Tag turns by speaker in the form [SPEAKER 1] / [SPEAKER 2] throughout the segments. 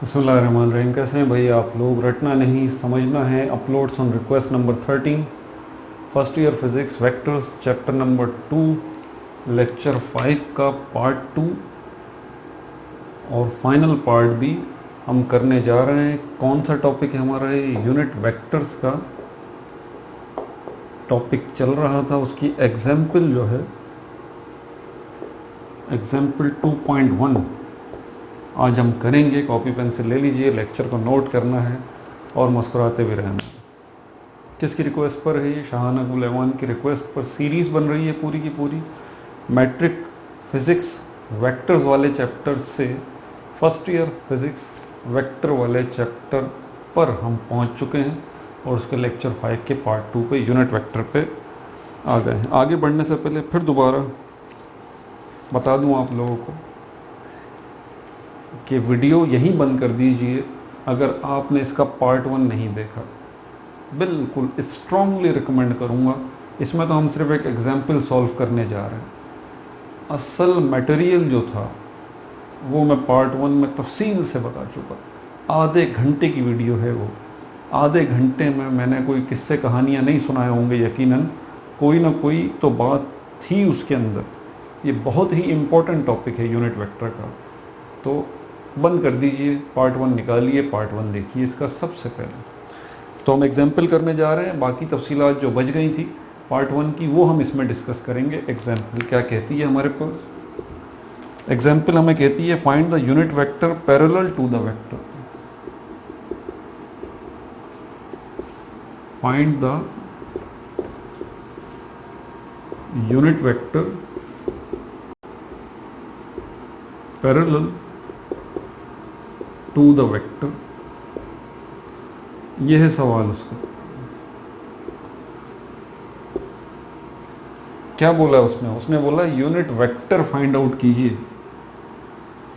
[SPEAKER 1] बिस्मिल्लाहिर्रहमानिर्रहीम। कैसे हैं भाई आप लोग? रटना नहीं समझना है। Uploads on request number 13, first year physics vectors chapter number 2, lecture 5 का पार्ट 2 और फाइनल पार्ट भी हम करने जा रहे हैं। कौन सा टॉपिक है हमारा? ये यूनिट वेक्टर्स का टॉपिक चल रहा था, उसकी एग्जाम्पल जो है एग्जाम्पल 2.1 आज हम करेंगे। कॉपी पेंसिल ले लीजिए, लेक्चर को नोट करना है और मुस्कुराते भी रहना है। किसकी रिक्वेस्ट पर है ये? शाहाना गुल ऐवान की रिक्वेस्ट पर सीरीज़ बन रही है पूरी की पूरी। मैट्रिक फिज़िक्स वेक्टर्स वाले चैप्टर से फर्स्ट ईयर फिज़िक्स वेक्टर वाले चैप्टर पर हम पहुंच चुके हैं और उसके लेक्चर 5 के पार्ट 2 पे यूनिट वेक्टर पे आ गए हैं। आगे बढ़ने से पहले फिर दोबारा बता दूं आप लोगों को कि वीडियो यहीं बंद कर दीजिए अगर आपने इसका पार्ट 1 नहीं देखा। बिल्कुल स्ट्रांगली रिकमेंड करूँगा। इसमें तो हम सिर्फ एक एग्जाम्पल सॉल्व करने जा रहे हैं। असल मटेरियल जो था वो मैं पार्ट 1 में तफसील से बता चुका। आधे घंटे की वीडियो है वो। आधे घंटे में मैंने कोई किस्से कहानियाँ नहीं सुनाए होंगे, यकीनन कोई ना कोई तो बात थी उसके अंदर। ये बहुत ही इम्पोर्टेंट टॉपिक है यूनिट वेक्टर का। तो बंद कर दीजिए, पार्ट 1 निकालिए, पार्ट 1 देखिए इसका सबसे पहले। तो हम एग्जाम्पल करने जा रहे हैं। बाकी तफसीलात जो बच गई थी पार्ट 1 की वो हम इसमें डिस्कस करेंगे। एग्जाम्पल क्या कहती है हमारे पास? एग्जाम्पल हमें कहती है find the unit vector parallel to the vector. Find the unit vector parallel to the vector. यह है सवाल उसका। क्या बोला उसने बोला यूनिट वेक्टर फाइंड आउट कीजिए।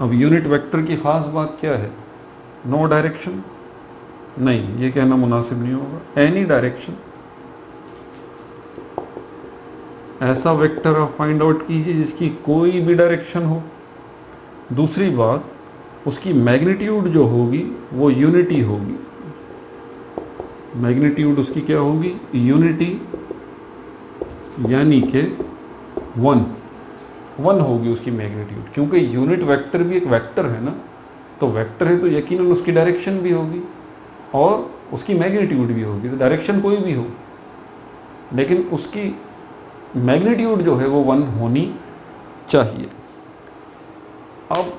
[SPEAKER 1] अब यूनिट वेक्टर की खास बात क्या है? नो डायरेक्शन नहीं, ये कहना मुनासिब नहीं होगा। एनी डायरेक्शन, ऐसा वेक्टर आप फाइंड आउट कीजिए जिसकी कोई भी डायरेक्शन हो। दूसरी बात, उसकी मैग्नीट्यूड जो होगी वो यूनिटी होगी। मैग्नीट्यूड उसकी क्या होगी? यूनिटी, यानी कि 1 होगी उसकी मैग्नीट्यूड। क्योंकि यूनिट वेक्टर भी एक वेक्टर है ना, तो वेक्टर है तो यकीनन उसकी डायरेक्शन भी होगी और उसकी मैग्नीट्यूड भी होगी। तो डायरेक्शन कोई भी हो लेकिन उसकी मैग्नीट्यूड जो है वो 1 होनी चाहिए। अब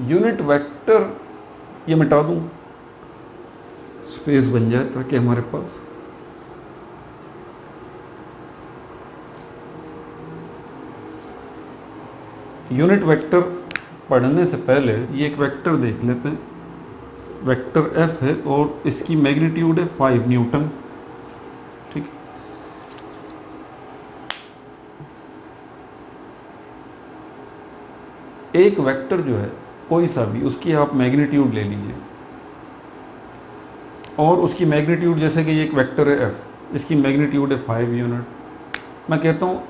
[SPEAKER 1] यूनिट वेक्टर ये मिटा दूं, स्पेस बन जाए ताकि हमारे पास यूनिट वेक्टर पढ़ने से पहले ये एक वेक्टर देख लेते हैं। वेक्टर एफ है और इसकी मैग्नीट्यूड है 5 न्यूटन। ठीक, एक वेक्टर जो है कोई सा भी, उसकी आप मैग्नीट्यूड ले लीजिए और उसकी मैग्नीट्यूड, जैसे कि ये एक वेक्टर है एफ, इसकी मैग्नीट्यूड है 5 यूनिट। मैं कहता हूँ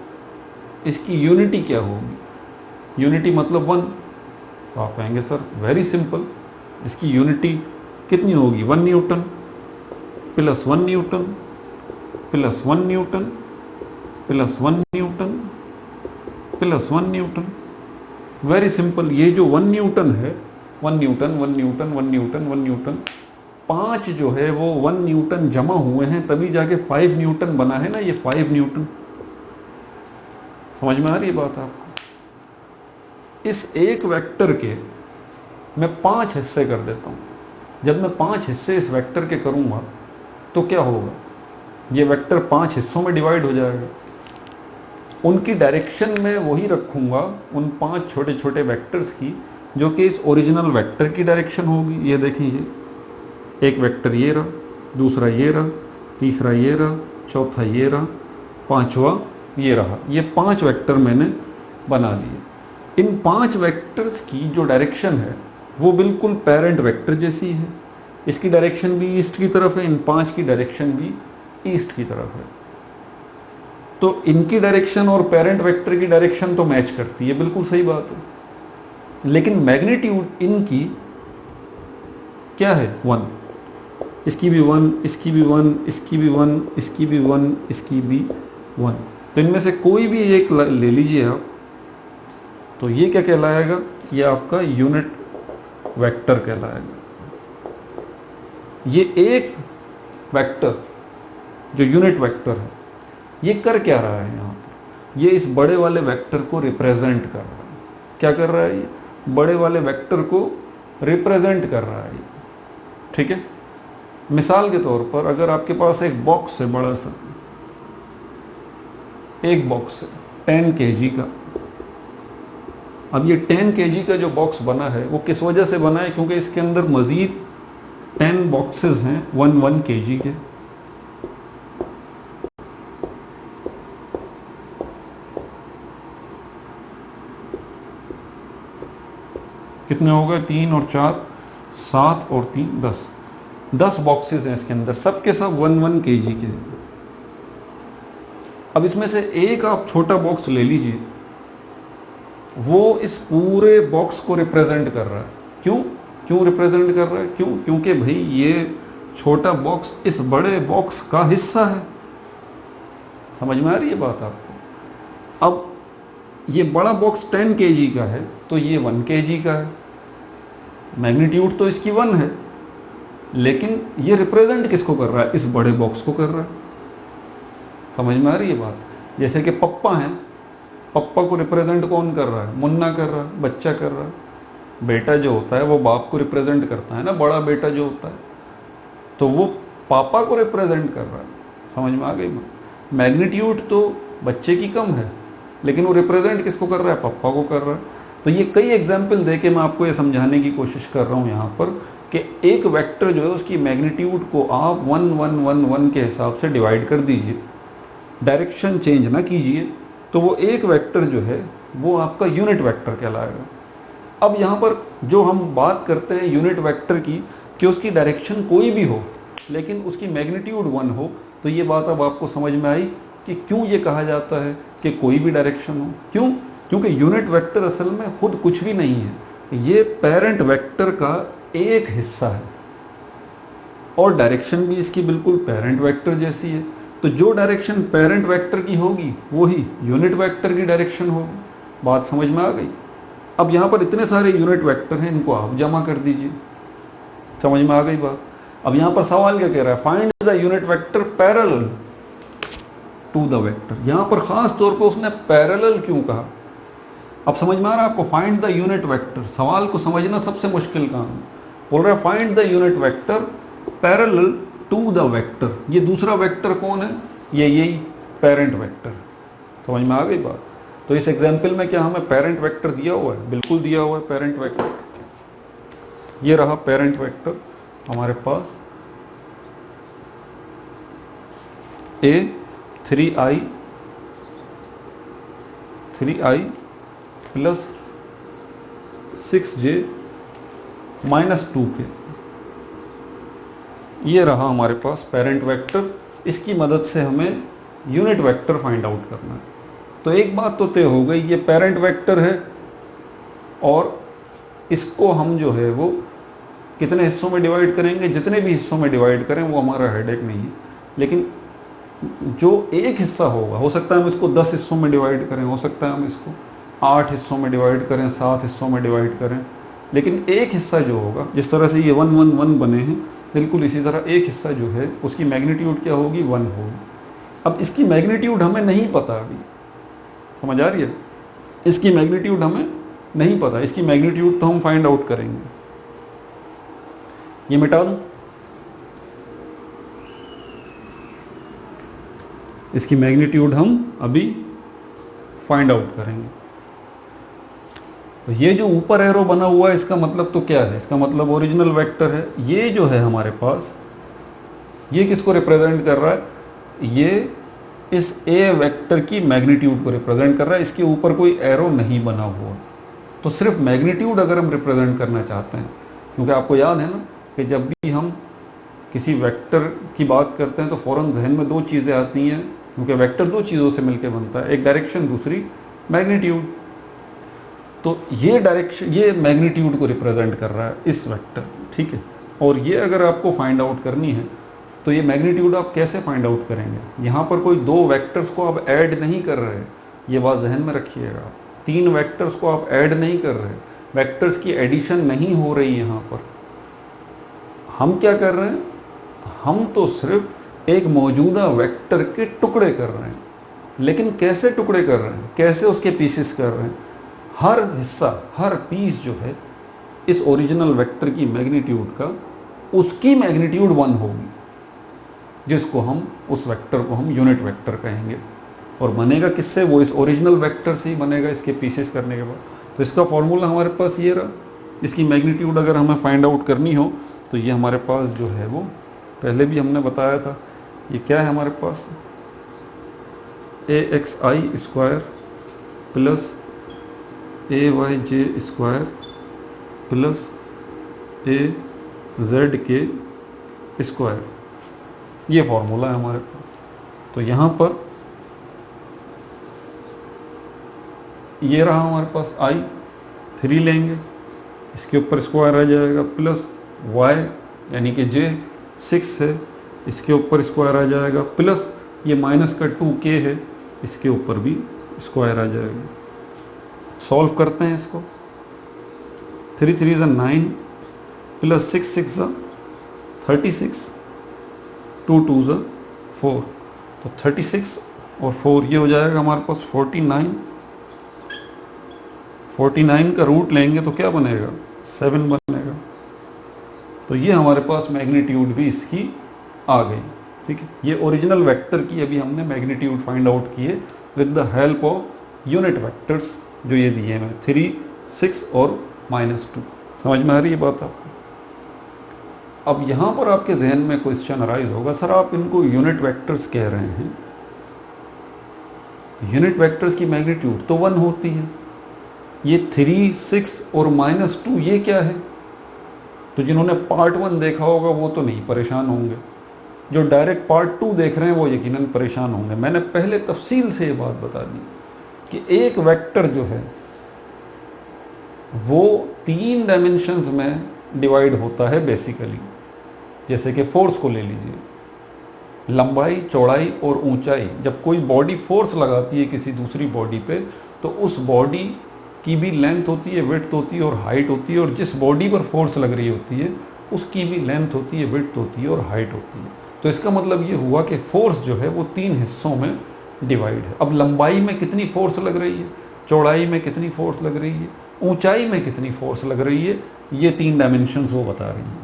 [SPEAKER 1] इसकी यूनिटी क्या होगी? यूनिटी मतलब 1। तो आप कहेंगे सर वेरी सिंपल, इसकी यूनिटी कितनी होगी? 1 Newton plus 1 Newton plus 1 Newton plus 1 Newton plus 1 Newton. Very simple. ये जो 1 न्यूटन है, 1 न्यूटन 1 न्यूटन 1 न्यूटन 1 न्यूटन, 5 जो है वो 1 न्यूटन जमा हुए हैं तभी जाके 5 न्यूटन बना है ना। ये 5 न्यूटन। समझ में आ रही है बात आपको? इस एक वेक्टर के मैं 5 हिस्से कर देता हूँ। जब मैं 5 हिस्से इस वेक्टर के करूँगा तो क्या होगा? ये वेक्टर 5 हिस्सों में डिवाइड हो जाएगा। उनकी डायरेक्शन में वही रखूँगा, उन 5 छोटे छोटे वेक्टर्स की, जो कि इस ओरिजिनल वेक्टर की डायरेक्शन होगी। ये देखिए, एक वेक्टर ये रहा, दूसरा ये रहा, तीसरा ये रहा, चौथा ये रहा, पांचवा ये रहा। ये 5 वेक्टर मैंने बना दिए। इन 5 वेक्टर्स की जो डायरेक्शन है वो बिल्कुल पेरेंट वेक्टर जैसी है। इसकी डायरेक्शन भी ईस्ट की तरफ है, इन 5 की डायरेक्शन भी ईस्ट की तरफ है। तो इनकी डायरेक्शन और पेरेंट वेक्टर की डायरेक्शन तो मैच करती है, बिल्कुल सही बात है। लेकिन मैग्नीट्यूड इनकी क्या है 1, इसकी भी 1, इसकी भी 1, इसकी भी 1, इसकी भी 1, इसकी भी 1। तो इनमें से कोई भी एक ले लीजिए आप, तो ये क्या कहलाएगा, ये आपका यूनिट वेक्टर कहलाएगा। ये एक वेक्टर जो यूनिट वेक्टर है, ये कर क्या रहा है यहाँ पर, ये इस बड़े वाले वेक्टर को रिप्रेजेंट कर रहा है। क्या कर रहा है, ये बड़े वाले वेक्टर को रिप्रेजेंट कर रहा है, ठीक है। मिसाल के तौर पर अगर आपके पास एक बॉक्स है, बड़ा सा एक बॉक्स है 10 kg का। अब ये 10 kg का जो बॉक्स बना है वो किस वजह से बना है, क्योंकि इसके अंदर मजीद 10 बॉक्सेस हैं 1 kg के। कितने हो गए, 3 और 4 7 और 3 10 बॉक्सेस हैं इसके अंदर, सबके सब 1 kg के। अब इसमें से एक आप छोटा बॉक्स ले लीजिए, वो इस पूरे बॉक्स को रिप्रेजेंट कर रहा है। क्यों रिप्रेजेंट कर रहा है, क्योंकि भाई ये छोटा बॉक्स इस बड़े बॉक्स का हिस्सा है। समझ में आ रही है बात आपको। अब ये बड़ा बॉक्स 10 kg का है तो ये 1 kg का है, मैग्नीट्यूड तो इसकी 1 है, लेकिन ये रिप्रेजेंट किसको कर रहा है, इस बड़े बॉक्स को कर रहा है। समझ में आ रही है बात। जैसे कि पप्पा हैं, पप्पा को रिप्रेजेंट कौन कर रहा है, मुन्ना कर रहा है, बच्चा कर रहा है। बेटा जो होता है वो बाप को रिप्रेजेंट करता है ना, बड़ा बेटा जो होता है, तो वो पापा को रिप्रेजेंट कर रहा है। समझ में आ गई बात। मैग्नीट्यूड तो बच्चे की कम है, लेकिन वो रिप्रेजेंट किसको कर रहा है, पप्पा को कर रहा है। तो ये कई एग्जाम्पल दे के मैं आपको ये समझाने की कोशिश कर रहा हूँ यहाँ पर कि एक वेक्टर जो है उसकी मैग्नीट्यूड को आप 1 1 1 1 के हिसाब से डिवाइड कर दीजिए, डायरेक्शन चेंज ना कीजिए, तो वो एक वेक्टर जो है वो आपका यूनिट वेक्टर कहलाएगा। अब यहाँ पर जो हम बात करते हैं यूनिट वेक्टर की, कि उसकी डायरेक्शन कोई भी हो लेकिन उसकी मैग्नीट्यूड 1 हो, तो ये बात अब आपको समझ में आई कि क्यों ये कहा जाता है कि कोई भी डायरेक्शन हो। क्योंकि यूनिट वेक्टर असल में खुद कुछ भी नहीं है, ये पेरेंट वेक्टर का एक हिस्सा है और डायरेक्शन भी इसकी बिल्कुल पेरेंट वेक्टर जैसी है। तो जो डायरेक्शन पेरेंट वेक्टर की होगी वही यूनिट वेक्टर की डायरेक्शन होगी। बात समझ में आ गई। अब यहाँ पर इतने सारे यूनिट वेक्टर हैं, इनको आप जमा कर दीजिए। समझ में आ गई बात। अब यहाँ पर सवाल क्या कह रहा है, find the unit vector parallel to the vector. यहाँ पर खास तौर पर उसने पैरेलल क्यों कहा, अब समझ में आ रहा है आपको। फाइंड द यूनिट वेक्टर, सवाल को समझना सबसे मुश्किल काम है। बोल रहा है find the unit vector parallel to the vector. ये दूसरा वेक्टर कौन है, यही पेरेंट वेक्टर। समझ में आ गई बात। तो इस एग्जाम्पल में क्या हमें पेरेंट वेक्टर दिया हुआ है, बिल्कुल दिया हुआ है पेरेंट वेक्टर। ये रहा पेरेंट वेक्टर हमारे पास, a 3i plus 6j minus 2k। ये रहा हमारे पास पेरेंट वेक्टर। इसकी मदद से हमें यूनिट वेक्टर फाइंड आउट करना है। तो एक बात तो तय हो गई, ये पेरेंट वेक्टर है और इसको हम जो है वो कितने हिस्सों में डिवाइड करेंगे, जितने भी हिस्सों में डिवाइड करें वो हमारा हेडेक नहीं है। लेकिन जो एक हिस्सा होगा, हो सकता है हम इसको 10 हिस्सों में डिवाइड करें, हो सकता है हम इसको 8 हिस्सों में डिवाइड करें, 7 हिस्सों में डिवाइड करें, लेकिन एक हिस्सा जो होगा, जिस तरह से ये 1 1 1 बने हैं, बिल्कुल इसी तरह एक हिस्सा जो है उसकी मैग्नीट्यूड क्या होगी, 1 होगी। अब इसकी मैग्नीट्यूड हमें नहीं पता अभी, समझ आ रही है। इसकी मैग्नीट्यूड हमें नहीं पता, इसकी मैग्नीट्यूड तो हम फाइंड आउट करेंगे। ये मिटा दूं, इसकी मैग्नीट्यूड हम अभी फाइंड आउट करेंगे। तो ये जो ऊपर एरो बना हुआ है इसका मतलब तो क्या है, इसका मतलब ओरिजिनल वेक्टर है। ये जो है हमारे पास, ये किसको रिप्रेजेंट कर रहा है, ये इस ए वेक्टर की मैग्नीट्यूड को रिप्रेजेंट कर रहा है। इसके ऊपर कोई एरो नहीं बना हुआ, तो सिर्फ मैग्नीट्यूड अगर हम रिप्रेजेंट करना चाहते हैं, क्योंकि आपको याद है ना कि जब भी हम किसी वेक्टर की बात करते हैं तो फ़ौरन जहन में दो चीज़ें आती हैं, क्योंकि वेक्टर दो चीज़ों से मिलकर बनता है, एक डायरेक्शन, दूसरी मैग्नीट्यूड। तो ये डायरेक्शन, ये मैग्नीट्यूड को रिप्रेजेंट कर रहा है इस वेक्टर, ठीक है। और ये अगर आपको फाइंड आउट करनी है तो ये मैग्नीट्यूड आप कैसे फाइंड आउट करेंगे? यहाँ पर कोई दो वेक्टर्स को आप ऐड नहीं कर रहे, ये बात जहन में रखिएगा। तीन वेक्टर्स को आप ऐड नहीं कर रहे, वेक्टर्स की एडिशन नहीं हो रही यहाँ पर। हम क्या कर रहे हैं? हम तो सिर्फ एक मौजूदा वेक्टर के टुकड़े कर रहे हैं। लेकिन कैसे टुकड़े कर रहे हैं, कैसे उसके पीसेस कर रहे हैं? हर हिस्सा, हर पीस जो है इस ओरिजिनल वेक्टर की मैग्नीट्यूड का, उसकी मैग्नीट्यूड 1 होगी, जिसको हम, उस वेक्टर को हम यूनिट वेक्टर कहेंगे। और बनेगा किससे? वो इस ओरिजिनल वेक्टर से ही बनेगा, इसके पीसेस करने के बाद। तो इसका फॉर्मूला हमारे पास ये रहा। इसकी मैग्नीट्यूड अगर हमें फाइंड आउट करनी हो तो ये हमारे पास जो है वो पहले भी हमने बताया था। ये क्या है हमारे पास? AXI square plus AYJ square plus AZK square, ये फॉर्मूला है हमारे पास। तो यहाँ पर ये रहा हमारे पास I, 3 लेंगे, इसके ऊपर स्क्वायर आ जाएगा, प्लस Y यानी कि J 6 है, इसके ऊपर स्क्वायर आ जाएगा, प्लस ये माइनस का 2K है, इसके ऊपर भी स्क्वायर आ जाएगा। सॉल्व करते हैं इसको। 3 3 ज़ा 9 प्लस 6 6 ज़ा 36, 2 2 ज़ा 4, तो 36 और 4 ये हो जाएगा हमारे पास 49। 49 का रूट लेंगे तो क्या बनेगा? 7 बनेगा। तो ये हमारे पास मैग्नीट्यूड भी इसकी आ गई। ठीक है, ये ओरिजिनल वेक्टर की अभी हमने मैग्नीट्यूड फाइंड आउट किए with the help of unit vectors जो ये दिए हैं 3, 6 और -2। समझ में आ रही है बात आपको? अब यहाँ पर आपके जहन में क्वेश्चन अराइज होगा, सर आप इनको यूनिट वेक्टर्स कह रहे हैं, यूनिट वेक्टर्स की मैग्नीट्यूड तो 1 होती है, ये 3, 6 और -2 ये क्या है? तो जिन्होंने पार्ट 1 देखा होगा वो तो नहीं परेशान होंगे, जो डायरेक्ट पार्ट 2 देख रहे हैं वो यकीनन परेशान होंगे। मैंने पहले तफसील से ये बात बता दी कि एक वेक्टर जो है वो 3 डायमेंशंस में डिवाइड होता है बेसिकली। जैसे कि फोर्स को ले लीजिए, लंबाई, चौड़ाई और ऊंचाई। जब कोई बॉडी फोर्स लगाती है किसी दूसरी बॉडी पे तो उस बॉडी की भी लेंथ होती है, विड्थ होती है और हाइट होती है, और जिस बॉडी पर फोर्स लग रही होती है उसकी भी लेंथ होती है, विड्थ होती है और हाइट होती है। तो इसका मतलब ये हुआ कि फोर्स जो है वो 3 हिस्सों में डिवाइड है। अब लंबाई में कितनी फोर्स लग रही है, चौड़ाई में कितनी फोर्स लग रही है, ऊंचाई में कितनी फोर्स लग रही है, ये 3 डायमेंशंस वो बता रही हैं।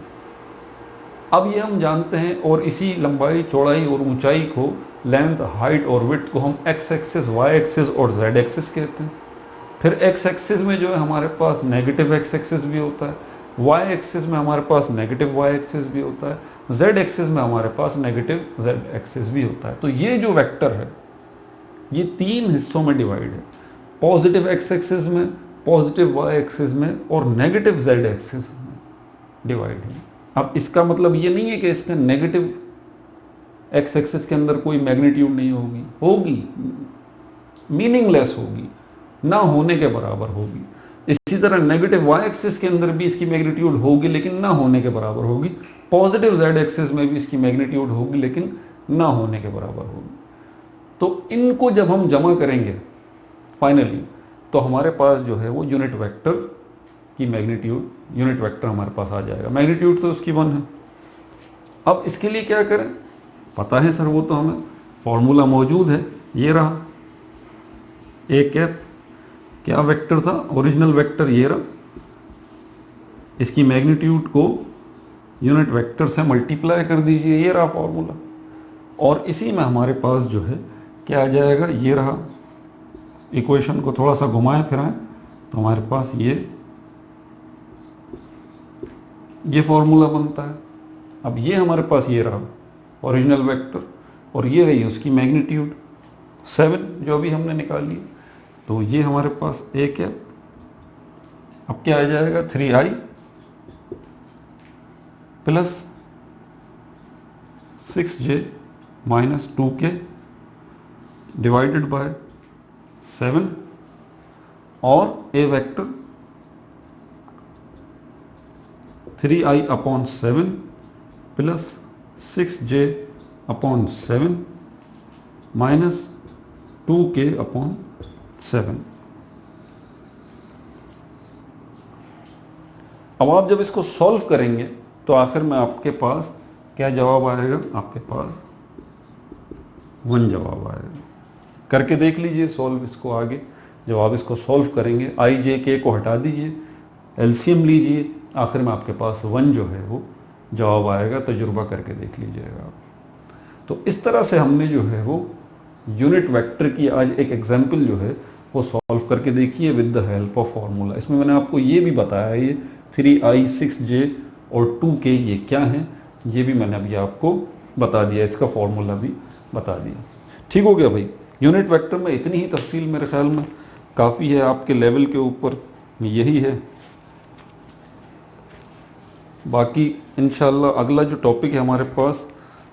[SPEAKER 1] अब ये हम जानते हैं, और इसी लंबाई, चौड़ाई और ऊंचाई को, लेंथ, हाइट और विड्थ को हम एक्स एक्सिस, वाई एक्सिस और जेड एक्सिस कहते हैं। फिर एक्स एक्सिस में जो है हमारे पास नेगेटिव एक्स एक्सिस भी होता है, वाई एक्सिस में हमारे पास नेगेटिव वाई एक्सिस भी होता है, जेड एक्सिस में हमारे पास नेगेटिव जेड एक्सिस भी होता है। तो ये जो वेक्टर है ये 3 हिस्सों में डिवाइड है, पॉजिटिव एक्स एक्सिस में, पॉजिटिव वाई एक्सिस में और नेगेटिव जेड एक्सिस में डिवाइड है। अब इसका मतलब ये नहीं है कि इसका नेगेटिव एक्स एक्सिस के अंदर कोई मैग्नीट्यूड नहीं होगी, होगी, मीनिंगलेस होगी, ना होने के बराबर होगी। इसी तरह नेगेटिव वाई एक्सिस के अंदर भी इसकी मैग्नीट्यूड होगी लेकिन ना होने के बराबर होगी। पॉजिटिव जेड एक्सिस में भी इसकी मैग्नीट्यूड होगी लेकिन ना होने के बराबर होगी। तो इनको जब हम जमा करेंगे फाइनली तो हमारे पास जो है वो यूनिट वेक्टर की मैग्नीट्यूड, यूनिट वेक्टर हमारे पास आ जाएगा। मैग्नीट्यूड तो उसकी 1 है। अब इसके लिए क्या करें? पता है सर, वो तो हमें फॉर्मूला मौजूद है, ये रहा। ए कैप क्या वेक्टर था? ओरिजिनल वेक्टर ये रहा। इसकी मैग्नीट्यूड को यूनिट वेक्टर से मल्टीप्लाई कर दीजिए, ये रहा फॉर्मूला। और इसी में हमारे पास जो है क्या आ जाएगा? ये रहा। इक्वेशन को थोड़ा सा घुमाएं फिराएं तो हमारे पास ये फॉर्मूला बनता है। अब ये हमारे पास ये रहा ओरिजिनल वेक्टर, और ये रही उसकी मैग्नीट्यूड 7 जो अभी हमने निकाली। तो ये हमारे पास एक है। अब क्या आ जाएगा? 3i plus 6j minus 2k divided by 7 और ए vector 3i/7 plus 6j/7 minus 2k/7। अब आप जब इसको सॉल्व करेंगे तो आखिर में आपके पास क्या जवाब आएगा? आपके पास 1 जवाब आएगा। करके देख लीजिए सॉल्व इसको आगे। जब आप इसको सॉल्व करेंगे आई जे के को हटा दीजिए, एलसीएम लीजिए, आखिर में आपके पास 1 जो है वो जवाब आएगा। तजुर्बा करके देख लीजिएगा आप। तो इस तरह से हमने जो है वो यूनिट वेक्टर की आज एक एग्जाम्पल जो है वो सॉल्व करके देखिए with the help of formula. इसमें मैंने आपको ये भी बताया ये 3i 6j और 2k ये क्या है, ये भी मैंने अभी आपको बता दिया, इसका फॉर्मूला भी बता दिया। ठीक हो गया भाई। यूनिट वेक्टर में इतनी ही तफसील मेरे ख्याल में काफ़ी है, आपके लेवल के ऊपर यही है। बाकी इंशाल्लाह अगला जो टॉपिक है हमारे पास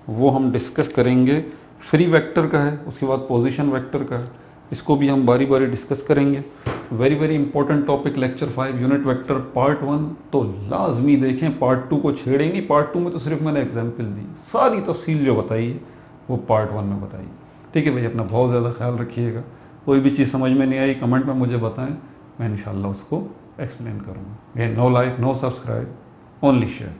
[SPEAKER 1] वो हम डिस्कस करेंगे फ्री वेक्टर का है, उसके बाद पोजीशन वेक्टर का है। इसको भी हम बारी बारी डिस्कस करेंगे। Very important topic lecture 5 unit vector part 1 तो लाजमी देखें, पार्ट 2 को छेड़ेंगे। पार्ट 2 में तो सिर्फ मैंने एग्जाम्पल दी, सारी तफसील जो बताई है वो पार्ट 1 में बताई। ठीक है भाई, अपना बहुत ज़्यादा ख्याल रखिएगा। कोई भी चीज़ समझ में नहीं आई कमेंट में मुझे बताएं, मैं इंशाल्लाह उसको एक्सप्लेन करूँगा। No like, no subscribe, only share.